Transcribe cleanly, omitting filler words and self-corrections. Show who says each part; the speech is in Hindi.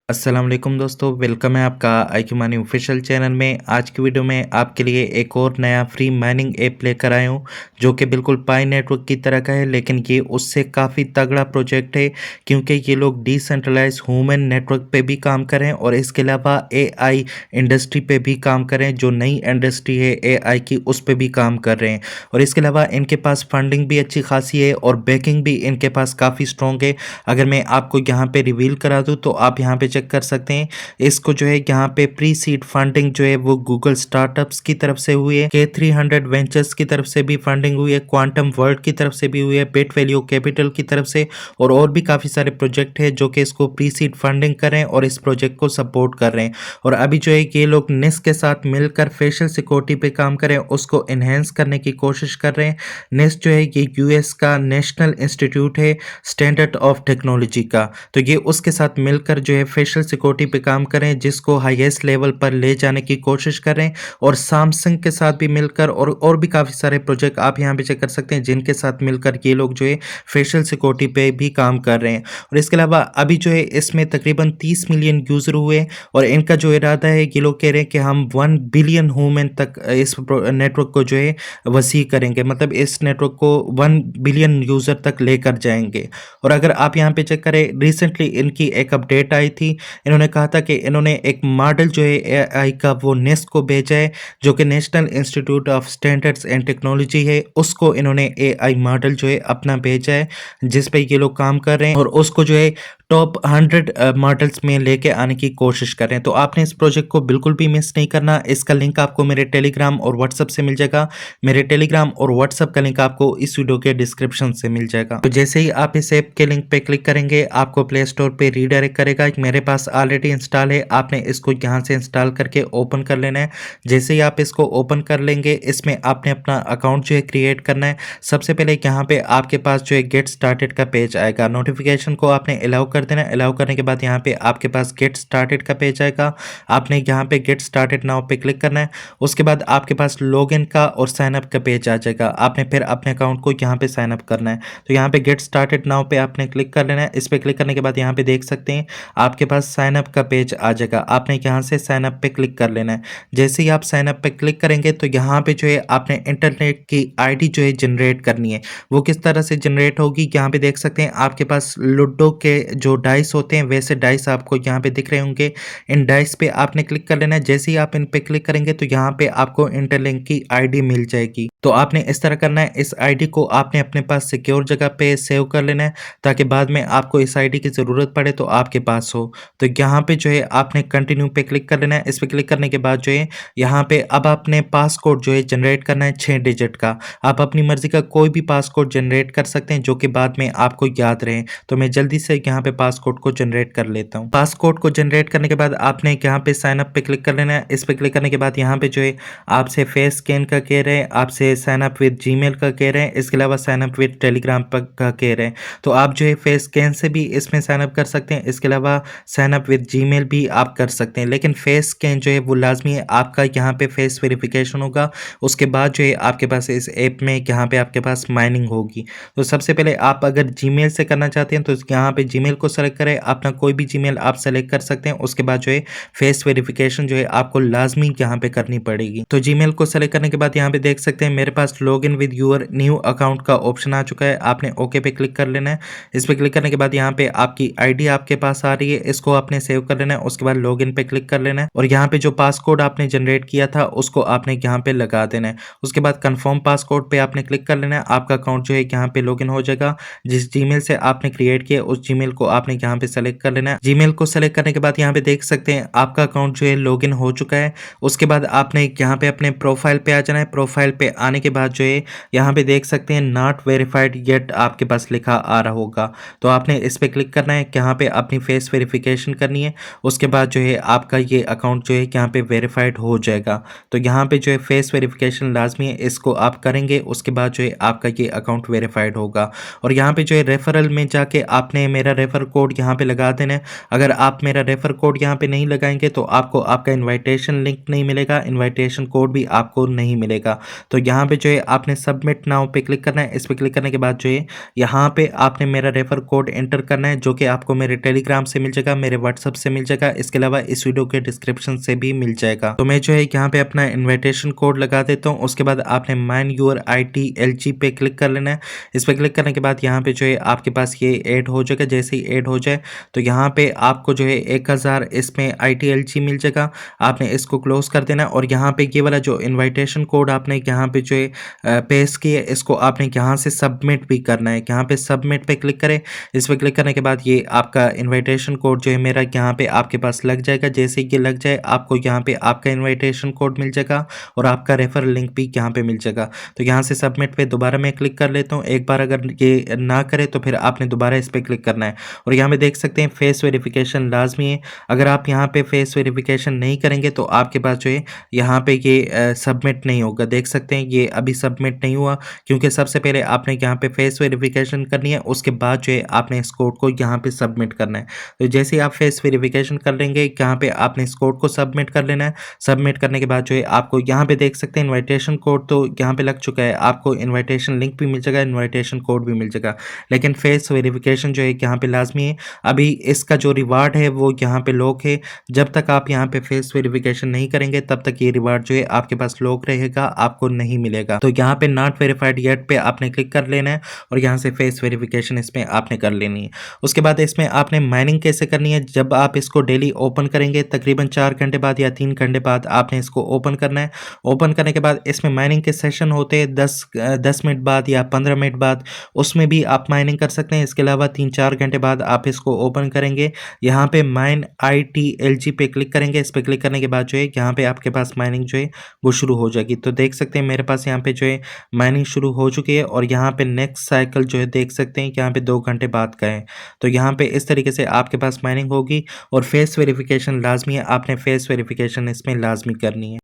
Speaker 1: अस्सलाम वालेकुम दोस्तों, वेलकम है आपका IQ मनी ऑफिशियल चैनल में। आज की वीडियो में आपके लिए एक और नया फ्री माइनिंग ऐप लेकर आया हूँ जो कि बिल्कुल पाई नेटवर्क की तरह का है, लेकिन ये उससे काफ़ी तगड़ा प्रोजेक्ट है क्योंकि ये लोग डिसेंट्रलाइज ह्यूमन नेटवर्क पे भी काम करें और इसके अलावा AI इंडस्ट्री पे भी काम करें। जो नई इंडस्ट्री है AI की, उस पे भी काम कर रहे हैं और इसके अलावा इनके पास फंडिंग भी अच्छी खासी है और बैकिंग भी इनके पास काफ़ी स्ट्रॉन्ग है। अगर मैं आपको यहाँ पे रिवील करा दूँ तो आप यहाँ पे चेक कर सकते हैं। इसको जो है यहाँ पे प्री सीड फंडिंग जो है वो गूगल स्टार्टअप्स की तरफ से हुई है, K300 वेंचर्स की तरफ से भी फंडिंग हुई है, क्वांटम वर्ल्ड की तरफ से भी हुई है, बिट वैल्यू कैपिटल की तरफ से और भी काफ़ी सारे प्रोजेक्ट है जो कि इसको प्री सीड फंडिंग कर रहे हैं और इस प्रोजेक्ट को सपोर्ट कर रहे हैं। और अभी जो है ये लोग निस के साथ मिलकर फेशियल सिक्योरिटी पे काम करें, उसको इन्हेंस करने की कोशिश कर रहे हैं। निस जो है ये US का नेशनल इंस्टीट्यूट है स्टैंडर्ड ऑफ टेक्नोलॉजी का, तो ये उसके साथ मिलकर जो है फेशियल सिक्योरिटी पे काम करें जिसको हाईएस्ट लेवल पर ले जाने की कोशिश करें। और सैमसंग के साथ भी मिलकर और भी काफ़ी सारे प्रोजेक्ट आप यहाँ पे चेक कर सकते हैं जिनके साथ मिलकर ये लोग जो है फेशियल सिक्योरिटी पे भी काम कर रहे हैं। और इसके अलावा अभी जो है इसमें तकरीबन 30 मिलियन यूज़र हुए और इनका जो इरादा है, ये लोग कह रहे हैं कि हम 1 बिलियन ह्यूमन तक इस नेटवर्क को जो है वसी करेंगे, मतलब इस नेटवर्क को 1 बिलियन यूज़र तक लेकर जाएंगे। और अगर आप यहाँ पे चेक करें, रिसेंटली इनकी एक अपडेट आई थी। इन्होंने कहा था कि इन्होंने एक मॉडल जो है AI का वो नेस्ट को भेजा है जो कि national institute of standards and technology है। उसको इन्होंने AI मॉडल जो है अपना भेजा है जिस पे ये लोग काम कर रहे हैं और उसको जो है टॉप 100 मॉडल्स में लेके आने की कोशिश कर रहे हैं। तो आपने इस प्रोजेक्ट को बिल्कुल भी मिस नहीं करना। इसका लिंक आपको मेरे टेलीग्राम और व्हाट्सएप से मिल जाएगा। मेरे टेलीग्राम और व्हाट्सएप का लिंक आपको इस वीडियो के डिस्क्रिप्शन से मिल जाएगा। तो जैसे ही आप इस ऐप के लिंक पे क्लिक करेंगे आपको प्ले स्टोर पे रीडायरेक्ट करेगा। मेरे पास ऑलरेडी इंस्टॉल है, आपने इसको यहाँ से इंस्टॉल करके ओपन कर लेना है। जैसे ही आप इसको ओपन कर लेंगे, इसमें आपने अपना अकाउंट जो है क्रिएट करना है। सबसे पहले यहाँ पे आपके पास जो है गेट स्टार्टेड का पेज आएगा, नोटिफिकेशन को आपने अलाउ कर देना। अलाउ करने के बाद यहाँ पे आपके पास गेट स्टार्टेड का पेज आएगा, आपने यहाँ पे गेट स्टार्टेड नाउ पे क्लिक करना है। उसके बाद आपके पास लॉगिन का और साइन अप का पेज आ जाएगा, आपने फिर अपने अकाउंट को यहाँ पे साइन अप करना है। तो यहाँ पे गेट स्टार्टेड नाउ पे आपने क्लिक कर लेना है। इस पे क्लिक करने के बाद यहाँ पे देख सकते हैं आपके पास साइन अप का पेज आ जाएगा, आपने यहाँ से साइन अप पे क्लिक कर लेना है। जैसे ही आप साइन अप पे क्लिक करेंगे तो यहाँ पे जो है आपने इंटरनेट की ID जो है जनरेट करनी है। वो किस तरह से जनरेट होगी, यहाँ पे देख सकते हैं आपके पास लूडो के जो डाइस होते हैं वैसे डाइस आपको यहाँ पे दिख रहे होंगे। इन डाइस पे आपने क्लिक कर लेना है। जैसे ही आप इन पे क्लिक करेंगे तो यहाँ पे आपको इंटरलिंक की ID मिल जाएगी। तो आपने इस तरह करना है, इस ID को आपने अपने पास सिक्योर जगह पे सेव कर लेना है ताकि बाद में आपको इस ID की ज़रूरत पड़े तो आपके पास हो। तो यहाँ पे जो है आपने कंटिन्यू पे क्लिक कर लेना है। इस पे क्लिक करने के बाद जो है यहाँ पे अब आपने पासकोड जो है जनरेट करना है 6 डिजिट का। आप अपनी मर्जी का कोई भी पासकोड जनरेट कर सकते हैं जो कि बाद में आपको याद रहे। तो मैं जल्दी से यहाँ पे पासकोड को जनरेट कर लेता हूँ। पासकोड को जनरेट करने के बाद आपने यहाँ पे साइन अप पे क्लिक कर लेना है। इस पे क्लिक करने के बाद यहाँ पे जो है आपसे फेस स्कैन का कह रहे हैं, आपसे साइन अप विद जीमेल का कह रहे हैं, इसके अलावा साइन अप विद टेलीग्राम का कह रहे हैं। तो आप जो है फेस स्कैन से भी इसमें साइन अप कर सकते हैं, इसके अलावा साइन अप विद जीमेल भी आप कर सकते हैं। लेकिन फेस स्कैन जो है वो लाजमी है, आपका यहाँ पे फेस वेरिफिकेशन होगा, उसके बाद जो है आपके पास इस ऐप में यहाँ पे आपके पास माइनिंग होगी। तो सबसे पहले आप अगर जीमेल से करना चाहते हैं तो यहाँ पे जीमेल को सेलेक्ट करें, अपना कोई भी जीमेल आप सेलेक्ट कर सकते हैं। उसके बाद जो है फेस वेरिफिकेशन जो है आपको लाजमी यहाँ पे करनी पड़ेगी। तो जीमेल को सेलेक्ट करने के बाद यहाँ पे देख सकते हैं मेरे पास log in with your new account का ऑप्शन आ चुका है, आपने ओके पे क्लिक कर लेना है। इस पे क्लिक करने के बाद यहाँ पे आपकी ID आपके पास आ रही है, इसको आपने सेव कर लेना है। उसके बाद लॉग इन पे क्लिक कर लेना है और यहाँ पे जो पासकोड आपने जनरेट किया था उसको आपने यहाँ पे लगा देना है। उसके बाद कंफर्म पासकोड पे आपने क्लिक कर लेना है, आपका अकाउंट जो है यहाँ पे लॉगिन हो जाएगा। जिस जीमेल से आपने क्रिएट किया उस जीमेल को आपने यहाँ पे सेलेक्ट कर लेना है। जीमेल को सेलेक्ट करने के बाद यहाँ पे देख सकते हैं आपका अकाउंट जो है लॉगिन हो चुका है। उसके बाद आपने यहाँ पे अपने प्रोफाइल पे आ जाना है। प्रोफाइल पे आने के बाद जो है यहाँ पे देख सकते हैं नॉट वेरीफाइड येट आपके पास लिखा आ रहा होगा, तो आपने इस पे क्लिक करना है, यहाँ पे अपनी फेस वेरिफिकेशन करनी है। उसके बाद जो है आपका ये अकाउंट जो है यहाँ पे वेरीफाइड हो जाएगा। तो यहाँ पे जो है फेस वेरिफिकेशन लाजमी है, इसको आप करेंगे, उसके बाद जो है आपका ये अकाउंट वेरीफाइड होगा। और यहाँ पे जो है रेफरल में जाके आपने मेरा रेफर कोड यहाँ पे लगा देना है। अगर आप मेरा रेफर कोड यहाँ पे नहीं लगाएंगे तो आपको आपका इनविटेशन लिंक नहीं मिलेगा, इनविटेशन कोड भी आपको नहीं मिलेगा। तो यहाँ पे जो है आपने सबमिट नाउ पे क्लिक करना है। इस पे क्लिक करने के बाद जो है यहाँ पे आपने मेरा रेफर कोड एंटर करना है जो कि आपको मेरे टेलीग्राम से मिल जाएगा। मेरे व्हाट्सएप से मिल जाएगा, इसके अलावा इस वीडियो के डिस्क्रिप्शन से भी मिल जाएगा। तो मैं जो है यहाँ पे अपना इन्विटेशन कोड लगा देता हूँ। उसके बाद आपने माइन योर ITLG पे क्लिक कर लेना है। इस पर क्लिक करने के बाद यहाँ पे जो है आपके पास ये ऐड हो जाएगा। जैसे ही ऐड हो जाए तो यहाँ पे आपको जो है 1000 इसमें ITLG मिल जाएगा। आपने इसको क्लोज कर देना और यहाँ पे ये वाला जो इन्विटेशन कोड आपने यहाँ पे जो है पेस्ट किया, इसको आपने यहाँ से सबमिट भी करना है। यहाँ पे सबमिट पे क्लिक करें। इस पर क्लिक करने के बाद ये आपका इन्विटेशन कोड जो है मेरा यहाँ पे आपके पास लग जाएगा। जैसे ये लग जाए आपको यहाँ पे आपका इन्विटेशन कोड मिल जाएगा और आपका रेफरल लिंक भी यहाँ पे मिल जाएगा। तो यहाँ से सबमिट पे दोबारा मैं क्लिक कर लेता हूँ। एक बार अगर ये ना करे तो फिर आपने दोबारा इस पर क्लिक करना है और यहाँ पे देख सकते हैं फेस वेरिफिकेशन लाजमी है। अगर आप यहाँ पे फेस वेरिफिकेशन नहीं करेंगे तो आपके पास जो है यहाँ पे ये सबमिट नहीं होगा। देख सकते हैं ये अभी सबमिट नहीं हुआ क्योंकि सबसे पहले आपने यहाँ पे फेस वेरिफिकेशन करनी है, उसके बाद जो है आपने इस कोड को यहाँ पे सबमिट करना है। तो जैसे ही आप फेस वेरिफिकेशन कर लेंगे यहाँ पे आपने इस कोड को सबमिट कर लेना है। सबमिट करने के बाद जो है आपको यहाँ पे देख सकते हैं इन्विटेशन कोड तो यहाँ पे लग चुका है। आपको इन्विटेशन लिंक भी मिल जाएगा, इन्विटेशन कोड भी मिल जाएगा, लेकिन फेस वेरिफिकेशन जो है यहाँ पे लाजमी है। अभी इसका जो रिवार्ड है वो यहाँ पे लॉक है। जब तक आप यहाँ पे फेस वेरिफिकेशन नहीं करेंगे तब तक ये रिवार्ड जो है आपके पास लॉक रहेगा, आपको नहीं मिलेगा। तो यहाँ पे नॉट वेरीफाइड येट पे आपने क्लिक कर लेना है और यहाँ से फेस वेरिफिकेशन इसमें आपने कर लेनी है। उसके बाद इसमें आपने माइनिंग कैसे करनी है, जब आप इसको डेली ओपन करेंगे तकरीबन 4 घंटे बाद या 3 घंटे बाद आपने इसको ओपन करना है। ओपन करने के बाद इसमें माइनिंग के सेशन होते हैं 10 मिनट बाद या 15 मिनट बाद, उसमें भी आप माइनिंग कर सकते हैं। इसके अलावा 3-4 घंटे बाद आप इसको ओपन करेंगे, यहाँ पे माइन ITLG पे क्लिक करेंगे। इस पे क्लिक करने के बाद जो है यहाँ पे आपके पास माइनिंग जो है वो शुरू हो जाएगी। तो देख सकते हैं मेरे पास यहाँ पे जो है माइनिंग शुरू हो चुकी है और यहाँ पे नेक्स्ट साइकिल जो है देख सकते हैं यहाँ पे 2 घंटे बाद का है। तो यहाँ पे इस तरीके से आपके पास माइनिंग होगी और फेस वेरिफिकेशन लाजमी है, आपने फेस वेरिफिकेशन इसमें लाजमी करनी है।